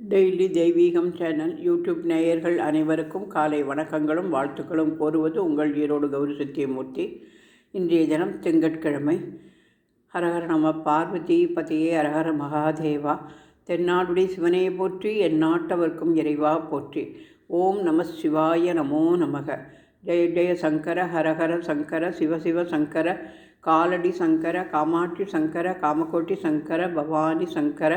Daily தெய்வீகம் channel YouTube நேயர்கள் அனைவருக்கும் காலை வணக்கங்களும் வாழ்த்துக்களும் கோருவது உங்கள் ஈரோடு கௌரி சத்தியமூர்த்தி. இன்றைய தினம் திங்கட்கிழமை. ஹரஹர நம பார்வதி பதையே ஹரஹர மகாதேவா. தென்னாடுடைய சிவனையை போற்றி எந்நாட்டவர்க்கும் இறைவா போற்றி. ஓம் நம சிவாய நமோ நமக. ஜெய ஜெய சங்கர ஹரஹர சங்கர சிவசிவ சங்கர காலடி சங்கர காமாட்சி சங்கர காமகோட்டி சங்கர பவானி சங்கர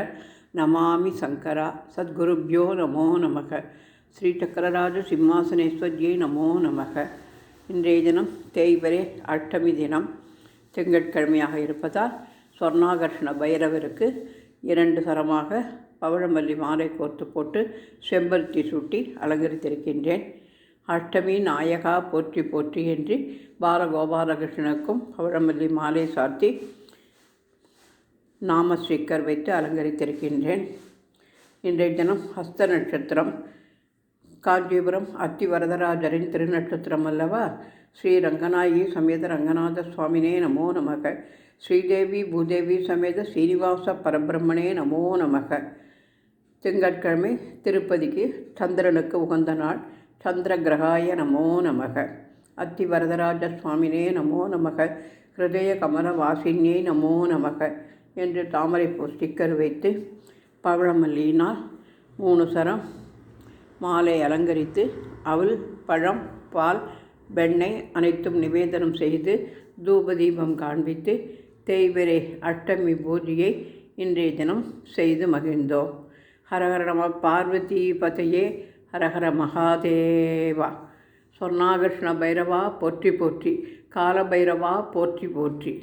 நமாமி சங்கரா. சத்குருப்யோ நமோ நமக. ஸ்ரீ சக்கரராஜ சிம்மாசனேஸ்வர்யே நமோ நமக. இன்றைய தினம் தேய்வரே அஷ்டமி தினம் திங்கட்கிழமையாக இருப்பதால் சொர்ணாகர்ஷ்ண பைரவருக்கு 2 சரமாக பவழமல்லி மாலை கோர்த்து போட்டு செம்பருத்தி சூட்டி அலங்கரித்திருக்கின்றேன். அஷ்டமி நாயகா போற்றி போற்றி என்று பாலகோபாலகிருஷ்ணனுக்கும் பவழமல்லி மாலை சாத்தி நாம ஸ்ரீக்கர் வைத்து அலங்கரித்திருக்கின்றேன். இன்றைய தினம் ஹஸ்த நட்சத்திரம். காஞ்சிபுரம் அத்தி வரதராஜரின் திருநட்சத்திரம் அல்லவா. ஸ்ரீ ரங்கநாயகி சமேத ரங்கநாத சுவாமினே நமோ நமக. ஸ்ரீதேவி பூதேவி சமேத ஸ்ரீனிவாச பரபிரம்மனே நமோ நமக. திங்கட்கிழமை திருப்பதிக்கு சந்திரனுக்கு உகந்த நாள். சந்திர கிரகாய நமோ நமக. அத்தி வரதராஜ சுவாமினே நமோ நமக. ஹிருதய கமல வாசின்யே நமோ நமக என்று தாமரைப்பூ ஸ்டிக்கர் வைத்து பவழமல்லியினால் 3 சரம் மாலை அலங்கரித்து அவல் பழம் பால் வெண்ணெய் அனைத்தும் நிவேதனம் செய்து தூபதீபம் காண்பித்து தேய்பிறை அஷ்டமி பூஜையை இன்றைய தினம் செய்து மகிழ்ந்தோம். ஹரஹர நம பார்வதி பதையே ஹரஹர மகாதேவா. சொர்ணாகர்ஷ்ண பைரவா போற்றி போற்றி. கால பைரவா போற்றி போற்றி.